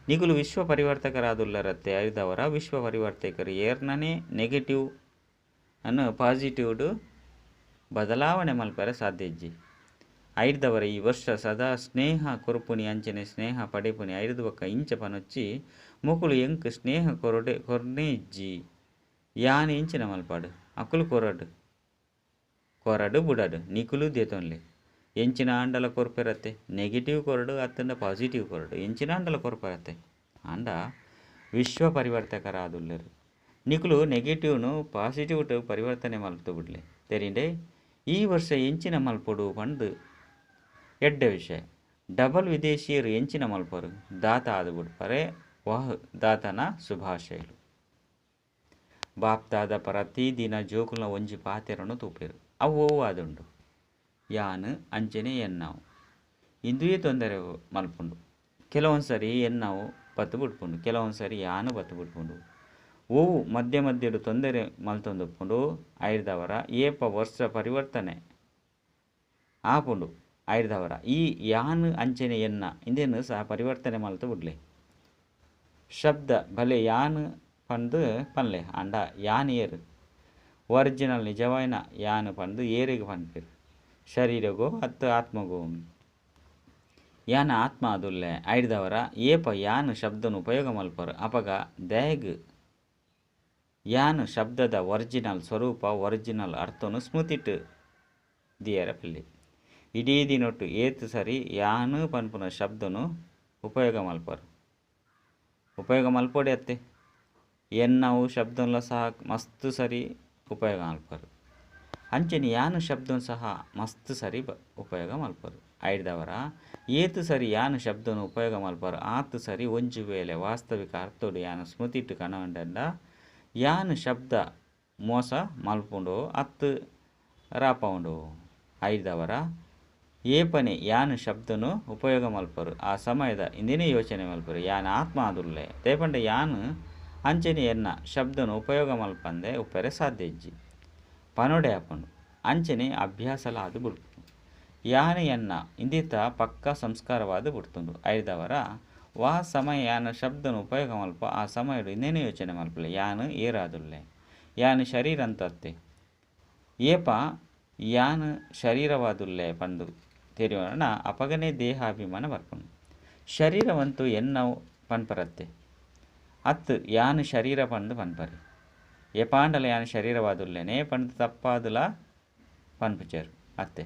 Speaker 1: ನಿಕುಲು ವಿಶ್ವ ಪರಿವರ್ತಕರಾದುಲ್ಲರತ್ತೆ ಐದವರ ವಿಶ್ವ ಪರಿವರ್ತಕರು ಏರ್ನನೇ ನೆಗೆಟಿವ್ ಅನ್ನು ಪಾಸಿಟಿವ್ಡು ಬದಲಾವಣೆ ಮಲ್ಪರೆ ಸಾಧ್ಯ ಇಜ್ಜಿ ಐದವರ ಈ ವರ್ಷ ಸದಾ ಸ್ನೇಹ ಕೊರಪುನಿ ಅಂಚನೆ ಸ್ನೇಹ ಪಡೆಪುನಿ ಐದು ಬೊಕ್ಕ ಇಂಚ ಪನೊಚ್ಚಿ ಮುಕುಲು ಎಂಕ್ ಸ್ನೇಹ ಕೊರ್ನೆ ಇಜ್ಜಿ ಯಾನ್ ಇಂಚಿನ ಮಲ್ಪಾಡು ಅಕುಲು ಕೊರಡು ಬುಡಡು ನಿಕುಲು ದೇತೊನ್ಲೆ ಎಂಚಿನ ಆಂಡಲ ಕೊರ್ಪೆರತ್ತೆ ನೆಗೆಟಿವ್ ಕೊರಡು ಅತ್ತಂಡ ಪಾಸಿಟಿವ್ ಕೊರಡು ಎಂಚಿನ ಆಂಡಲ ಕೊರ್ಪೆರತ್ತೆ ಆಂಡ ವಿಶ್ವ ಪರಿವರ್ತಕರಾದುಲ್ಲೆರು ನಿಕುಲು ನೆಗೆಟಿವ್ನು ಪಾಸಿಟಿವ್ ಪರಿವರ್ತನೆ ಮಲ್ತು ಬಿಡ್ಲೆ ತೆರಿಂಡೆ ಈ ವರ್ಷ ಎಂಚಿನ ಮಲ್ಪೊಡು ಪಂಡು ಎಡ್ಡೆ ವಿಷಯ ಡಬಲ್ ವಿದೇಶಿಯರು ಎಂಚಿನ ಮಲ್ಪರು ದಾತ ಆದು ಬಿಡ್ಪರೆ ವಾಹ್ ದಾತನ ಶುಭಾಶಯಲು ಬಾಪ್ದಾದ ಪ್ರತಿ ದಿನ ಜೋಕುಲ್ನ ಒಂಜಿ ಪಾತೆರನು ತೂಪೇರು ಅವು ಆದುಂಡು ಯಾನು ಅಂಚನೆ ಎನ್ನಾವು ಇಂದುಯೇ ತೊಂದರೆ ಮಲ್ಪುಂಡು ಕೆಲವೊಂದು ಸರಿ ಎನ್ನಾವು ಬತ್ತು ಬಿಡ್ಪುಂಡು ಕೆಲವೊಂದು ಸರಿ ಯಾನು ಬತ್ತು ಬಿಡ್ಪುಂಡು ಓವು ಮಧ್ಯ ಮಧ್ಯಡು ತೊಂದರೆ ಮಲ್ತೊಂದುಪ್ಪುಂಡು ಐದವರ ಏಪ ವರ್ಷ ಪರಿವರ್ತನೆ ಆಪುಂಡು ಐದವರ ಈ ಯಾನು ಅಂಚನೆ ಎನ್ನ ಇಂದೇನು ಸಹ ಪರಿವರ್ತನೆ ಮಲ್ತು ಬಿಡ್ಲೆ ಶಬ್ದ ಭಲೆ ಯಾನು ಪಂದು ಪನ್ಲೆ ಅಂಡ ಯಾನ್ ಏರು ಒರಿಜಿನಲ್ ನಿಜವಾಯಿನ ಯಾನು ಪಂದು ಏರಿಗೆ ಪನ್ಪೇರು ಶರೀರಗೋ ಅತ್ತು ಆತ್ಮಗೋ ಯಾನ ಆತ್ಮ ಅದುಲ್ಲೆ ಐದವರ ಏಪ ಯಾನು ಶಬ್ದನು ಉಪಯೋಗ ಮಲ್ಪರು ಅಪಗ ದೇಗ್ ಯಾನು ಶಬ್ದದ ಒರಿಜಿನಲ್ ಸ್ವರೂಪ ಒರಿಜಿನಲ್ ಅರ್ಥನು ಸ್ಮೃತಿಟ್ಟು ದಿಯರ ಪಿಲ್ಲಿ ಇಡೀ ದಿನೊಟ್ಟು ಏತು ಸರಿ ಯಾನು ಪನ್ಪುನ ಶಬ್ದನು ಉಪಯೋಗ ಮಲ್ಪೊಡೆ ಅತ್ತೆ ಎನ್ನವು ಶಬ್ದನ್ಲ ಸಹ ಮಸ್ತ್ ಸರಿ ಉಪಯೋಗ ಮಲ್ಪರು ಅಂಚನೆ ಯಾನು ಶಬ್ದನು ಸಹ ಮಸ್ತ್ ಸರಿ ಉಪಯೋಗ ಮಲ್ಪರು ಐದವರ ಏತು ಸರಿ ಯಾನು ಶಬ್ದನು ಉಪಯೋಗ ಮಲ್ಪರು ಆತು ಸರಿ ಒಂಜು ವೇಳೆ ವಾಸ್ತವಿಕ ಅರ್ಥೋಡು ಯಾನು ಸ್ಮೃತಿಟ್ಟು ಕಣವಂಡ ಯಾನು ಶಬ್ದ ಮೋಸ ಮಲ್ಪುಂಡು ಅತ್ತು ರಾಪವುಂಡು ಐದವರ ಏಪನೆ ಯಾನು ಶಬ್ದನು ಉಪಯೋಗ ಮಲ್ಪರು ಆ ಸಮಯದ ಇಂದಿನೇ ಯೋಚನೆ ಮಲ್ಪರು ಯಾನು ಆತ್ಮ ಆದುಲ್ಲೆ ತೇಪಂಡ ಯಾನು ಅಂಚನೆ ಎನ್ನ ಶಬ್ದನು ಉಪಯೋಗ ಮಲ್ಪಂದೆ ಉಪ್ಪರೆ ಸಾಧ್ಯ ಇಜ್ಜಿ ಪನೊಡೆ ಆಪುಂಡು ಅಂಚನೆ ಅಭ್ಯಾಸಲ ಆದು ಬಿಡ್ಪುಂಡು ಯಾನು ಎನ್ನ ಇಂದಿತ ಪಕ್ಕ ಸಂಸ್ಕಾರವಾದು ಬಿಡ್ತುಂಡು ಐದವರ ವಾ ಸಮಯ ಯಾನು ಶಬ್ದನು ಉಪಯೋಗ ಮಲ್ಪ ಆ ಸಮಯಡು ಇಂದೇನೇ ಯೋಚನೆ ಮಲ್ಪಲೆ ಯಾನು ಏರಾದುಲ್ಲೆ ಯಾನು ಶರೀರ ಅಂತತ್ತೆ ಏಪ ಯಾನು ಶರೀರವಾದುಲ್ಲೆ ಪಂಡು ತೆರಿಯೋಣ ಅಪಗನೆ ದೇಹಾಭಿಮಾನ ಬರ್ಪುಂಡು ಶರೀರವಂತೂ ಎನ್ನವು ಪನ್ಪರತ್ತೆ ಅತ್ತು ಯಾನು ಶರೀರ ಪಂಡು ಪನ್ಪರಿ ಎಪಾಂಡಲ ಯಾನು ಶರೀರವಾದುಲ್ಲೆನೆ ಪಂಡು ತಪ್ಪಾದುಲ ಪನ್ಪುಚೇರು ಅತ್ತೆ.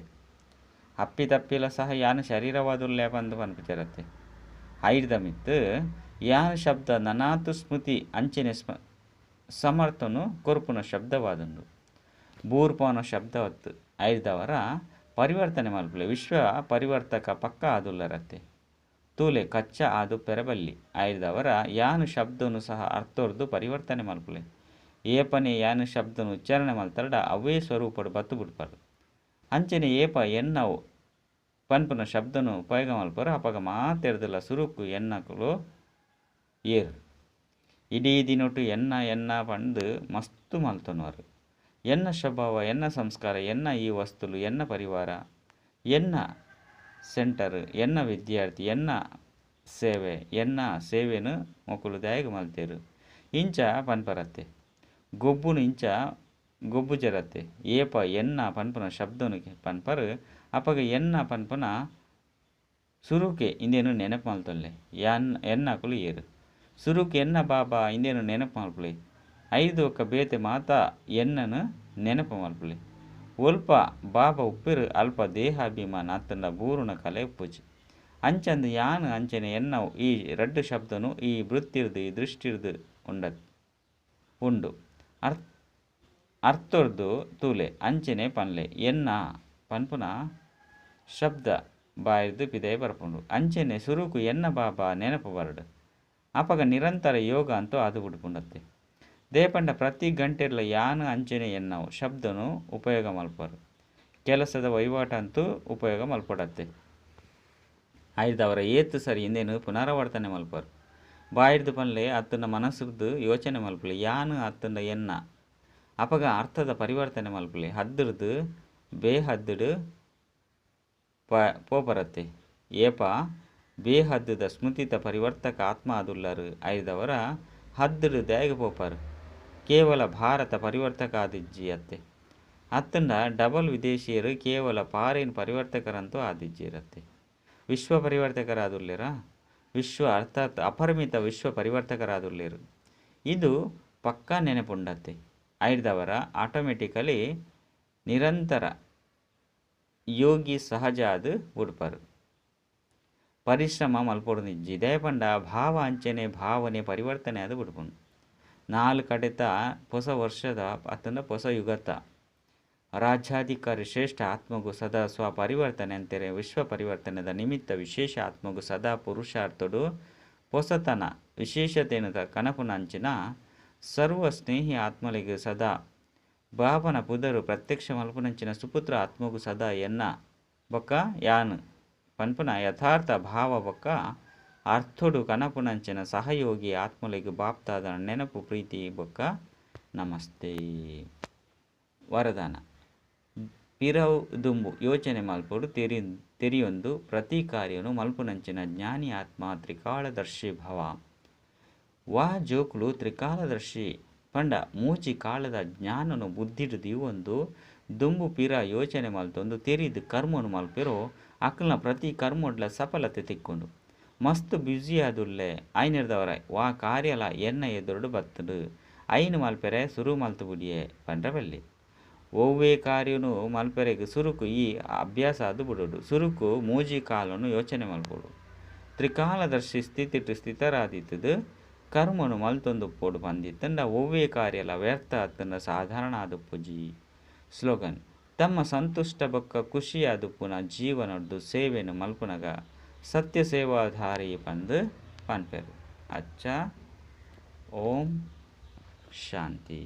Speaker 1: ಅಪ್ಪಿತಪ್ಪಿಲ ಸಹ ಯಾನು ಶರೀರವಾದುಲ್ಲೆ ಪಂದು ಪನ್ಪುಚೇರತ್ತೆ. ಐಡ್ದ ಮಿತ್ತು ಯಾನು ಶಬ್ದ ನನಾತು ಸ್ಮೃತಿ ಅಂಚಿನ ಸಮರ್ಥನು ಕೊರುಪುನ ಶಬ್ದವಾದುಂಡು. ಬೂರ್ಪನ ಶಬ್ದವತ್ತು ಐದವರ ಪರಿವರ್ತನೆ ಮಲ್ಪುಲೆ ವಿಶ್ವ ಪರಿವರ್ತಕ ಪಕ್ಕ ಆದುಲ್ಲರತ್ತೆ. ತೂಲೆ ಕಚ್ಚ ಆದು ಪೆರಬಲ್ಲಿ ಐದವರ ಯಾನು ಶಬ್ದನು ಸಹ ಅರ್ಥೋರ್ದು ಪರಿವರ್ತನೆ ಮಲ್ಪುಲೆ. ಏಪನೆ ಯಾನು ಶಬ್ದನು ಉಚ್ಚಾರಣೆ ಮಲ್ತರಡ ಅವೇ ಸ್ವರೂಪಡು ಬತ್ತು ಬಿಡ್ಪಾರು. ಅಂಚನೆ ಏಪ ಎನ್ನವು ಪನ್ಪುನ ಶಬ್ದನು ಉಪಯೋಗ ಮಲ್ಪರು ಅಪಗ ಮಾತೆರ್ದಲ್ಲ ಸುರುಕು ಎನ್ನಕುಲು ಏರು. ಇಡೀ ದಿನೊಟ್ಟು ಎನ್ನ ಪಂದು ಮಸ್ತು ಮಲ್ತೊನವರು. ಎನ್ನ ಸ್ವಭಾವ ಎನ್ನ ಸಂಸ್ಕಾರ ಎನ್ನ ಈ ವಸ್ತುಲು ಎನ್ನ ಪರಿವಾರ ಎನ್ನ ಸೆಂಟರ್ ಎನ್ನ ವಿದ್ಯಾರ್ಥಿ ಎನ್ನ ಸೇವೆ ಎನ್ನ ಸೇವೆನು ಮೊಕುಲು ದಯಗ ಮಲ್ತೇರು. ಇಂಚ ಪನ್ಪರತ್ತೆ ಗೊಬ್ಬುನು ಇಂಚ ಗೊಬ್ಬು ಜರತ್ತೆ. ಏಪ ಎನ್ನ ಪನ್ಪುನ ಶಬ್ದನು ಪನ್ಪರು ಅಪಗ ಎನ್ನ ಪನ್ಪುನ ಸುರುಕೆ ಇಂದೇನು ನೆನಪು ಮಲ್ತೊಲ್ಲೆ ಎನ್ನಕುಲು ಏರು. ಸುರುಕು ಎನ್ನ ಬಾಬಾ ಇಂದೇನು ನೆನಪು ಮಲ್ಪುಲೆ. ಐದು ಒಕ್ಕ ಬೇತೆ ಮಾತ ಎನ್ನನು ನೆನಪು ಮಲ್ಪುಲೆ. ಒಲ್ಪ ಬಾಬಾ ಉಪ್ಪಿರು ಅಲ್ಪ ದೇಹಾಭಿಮಾನ ಅತ್ತಂಡ ಬೂರುನ ಕಲೆ ಉಪ್ಪುಜಿ. ಅಂಚಂದು ಯಾನು ಅಂಚನೆ ಎನ್ನವು ಈ ರಡ್ಡು ಶಬ್ದನು ಈ ವೃತ್ತಿರ್ದು ಈ ದೃಷ್ಟಿರ್ದು ಉಂಡು ಅರ್ಥೊರ್ದು ತೂಲೆ ಅಂಚನೆ ಪನ್ಲೆ ಎನ್ನ ಪನ್ಪುನ ಶಬ್ದ ಬಾಯಿರ್ದು ಪಿದಯ ಬರ್ಪುಂಡು. ಅಂಚನೆ ಸುರುಕು ಎನ್ನ ಬಾಬಾ ನೆನಪು ಬರಡು ಅಪಗ ನಿರಂತರ ಯೋಗ ಅಂತೂ ಅದು ಬಿಡ್ಪುಂಡತ್ತೆ. ದೇಪಂಡ ಪ್ರತಿ ಗಂಟೆರ್ಲ ಯಾನು ಅಂಚನೆ ಎನ್ನವು ಶಬ್ದನು ಉಪಯೋಗ ಮಲ್ಪರು. ಕೆಲಸದ ವಹಿವಾಟ ಅಂತೂ ಉಪಯೋಗ ಮಲ್ಪಡತ್ತೆ. ಐದವರ ಏತು ಸರಿ ಇಂದೇನು ಪುನರಾವರ್ತನೆ ಮಲ್ಪರು. ಬಾಯಿರ್ದು ಪನ್ಲೆ ಅತ್ತನ ಮನಸ್ಸರ್ದು ಯೋಚನೆ ಮಲ್ಪಲೆ ಯಾನು ಅತ್ತಂಡ ಎನ್ನ ಅಪಗ ಅರ್ಥದ ಪರಿವರ್ತನೆ ಮಲ್ಪಲೆ. ಹದ್ದಿರ್ದು ಬೇಹದ್ದಿಡು ಪೋಪರತ್ತೆ. ಏಪ ಬೇಹದ್ದದ ಸ್ಮೃತಿತ ಪರಿವರ್ತಕ ಆತ್ಮ ಆದುಲ್ಲರು. ಐದವರ ಹದ್ದಿಡು ದ್ಯಾಗ ಪೋಪರು ಕೇವಲ ಭಾರತ ಪರಿವರ್ತಕ ಆದಿಜ್ಜಿ ಅತ್ತೆ. ಅತ್ತಂಡ ಡಬಲ್ ವಿದೇಶಿಯರು ಕೇವಲ ಪಾರೇನ್ ಪರಿವರ್ತಕರಂತೂ ಆದಿಜ್ಜಿರತ್ತೆ. ವಿಶ್ವ ಪರಿವರ್ತಕರಾದುಲ್ಲೇರ ವಿಶ್ವ ಅರ್ಥಾತ್ ಅಪರಿಮಿತ ವಿಶ್ವ ಪರಿವರ್ತಕರಾದುಲ್ಲೇರು. ಇದು ಪಕ್ಕಾ ನೆನಪುಂಡತ್ತೆ. ಐದವರ ಆಟೋಮೆಟಿಕಲಿ ನಿರಂತರ ಯೋಗಿ ಸಹಜ ಅದು ಉಡ್ಪರು. ಪರಿಶ್ರಮ ಮಲ್ಪೊಡು ನಿಜ್ಜಿ ದಯಪಂಡ ಭಾವ ಅಂಚನೆ ಭಾವನೆ ಪರಿವರ್ತನೆ ಅದು ಬಿಡ್ಪುಂಡು. 4 ಕಡೆತ ಹೊಸ ವರ್ಷದ ಅತ್ತಂದ ಹೊಸ ಯುಗತ ರಾಜ್ಯಾಧಿಕಾರಿ ಶ್ರೇಷ್ಠ ಆತ್ಮಗು ಸದಾ ಸ್ವಪರಿವರ್ತನೆ ಅಂತೆರೆ ವಿಶ್ವ ಪರಿವರ್ತನೆದ ನಿಮಿತ್ತ ವಿಶೇಷ ಆತ್ಮಗು ಸದಾ ಪುರುಷಾರ್ಥಡು ಹೊಸತನ ವಿಶೇಷತೆಯನ್ನು ಕನಪುನಂಚಿನ ಸರ್ವ ಸ್ನೇಹಿ ಆತ್ಮಲಿಗೆ ಸದಾ ಬಾಬನ ಪುದರು ಪ್ರತ್ಯಕ್ಷ ಮಲ್ಪುನಂಚಿನ ಸುಪುತ್ರ ಆತ್ಮಗು ಸದಾ ಎನ್ನ ಬೊಕ್ಕ ಯಾನು ಪನ್ಪುನ ಯಥಾರ್ಥ ಭಾವ ಬೊಕ್ಕ ಅರ್ಥೊಡು ಕನಪುನಂಚಿನ ಸಹಯೋಗಿ ಆತ್ಮಲಿಗೆ ಬಾಪ್ತಾದ ನೆನಪು ಪ್ರೀತಿ ಬೊಕ್ಕ ನಮಸ್ತೆ. ವರದಾನ ಪಿರವು ದುಂಬು ಯೋಚನೆ ಮಲ್ಪೊಡು ತೆರಿಯೊಂದು ಪ್ರತಿ ಕಾರ್ಯನು ಮಲ್ಪುನಂಚಿನ ಜ್ಞಾನಿ ಆತ್ಮ ತ್ರಿಕಾಲದರ್ಶಿ ಭವ. ವಾ ಜೋಕುಲು ತ್ರಿಕಾಲದರ್ಶಿ ಪಂಡ ಮೂಚಿ ಕಾಲದ ಜ್ಞಾನನು ಬುದ್ಧಿಡು ದಿವೊಂದು ದುಂಬು ಪಿರ ಯೋಚನೆ ಮಲ್ತೊಂದು ತೆರಿದು ಕರ್ಮನು ಮಲ್ಪಿರೋ ಅಕ್ಲನ ಪ್ರತಿ ಕರ್ಮೊಡ್ಲ ಸಫಲತೆ ತಿಕ್ಕೊಂಡು ಮಸ್ತ್ ಬ್ಯುಸಿ ಆದುಲ್ಲೆ ಐನಿರ್ದವರ ವಾ ಕಾರ್ಯಲ ಎನ್ನ ಎದುರುಡು ಬತ್ತಡು ಐನು ಮಲ್ಪೆರೆ ಸುರು ಮಲ್ತು ಬಿಡಿಯೇ ಪಂಡ್ರಬಲ್ಲಿ. ಒವ್ವೇ ಕಾರ್ಯನು ಮಲ್ಪೆರೆಗೆ ಸುರುಕು ಈ ಅಭ್ಯಾಸ ಅದು ಬಿಡೋಡು. ಸುರುಕು ಮೂಜಿ ಕಾಲನು ಯೋಚನೆ ಮಲ್ಪೋಡು. ತ್ರಿಕಾಲದರ್ಶಿ ಸ್ಥಿತಿಟ್ಟು ಸ್ಥಿತರಾದಿತ್ತದು ಕರ್ಮನು ಮಲ್ತೊಂದು ಪೋಡು ಬಂದಿತ್ತಂಡ ಒವ್ವೇ ಕಾರ್ಯಲ ವ್ಯರ್ಥ ಅತ್ತಂಡ ಸಾಧಾರಣ ಆದುಪ್ಪುಜಿ. ಸ್ಲೋಗನ್ ತಮ್ಮ ಸಂತುಷ್ಟ ಬೊಕ್ಕ ಖುಷಿಯಾದುಪ್ಪುನ ಜೀವನದ್ದು ಸೇವೆನು ಮಲ್ಪುನಗ ಸತ್ಯ ಸೇವಾಧಾರಿ ಪಂದು ಪನ್ಪೆರು. ಅಚ್ಚ ಓಂ ಶಾಂತಿ.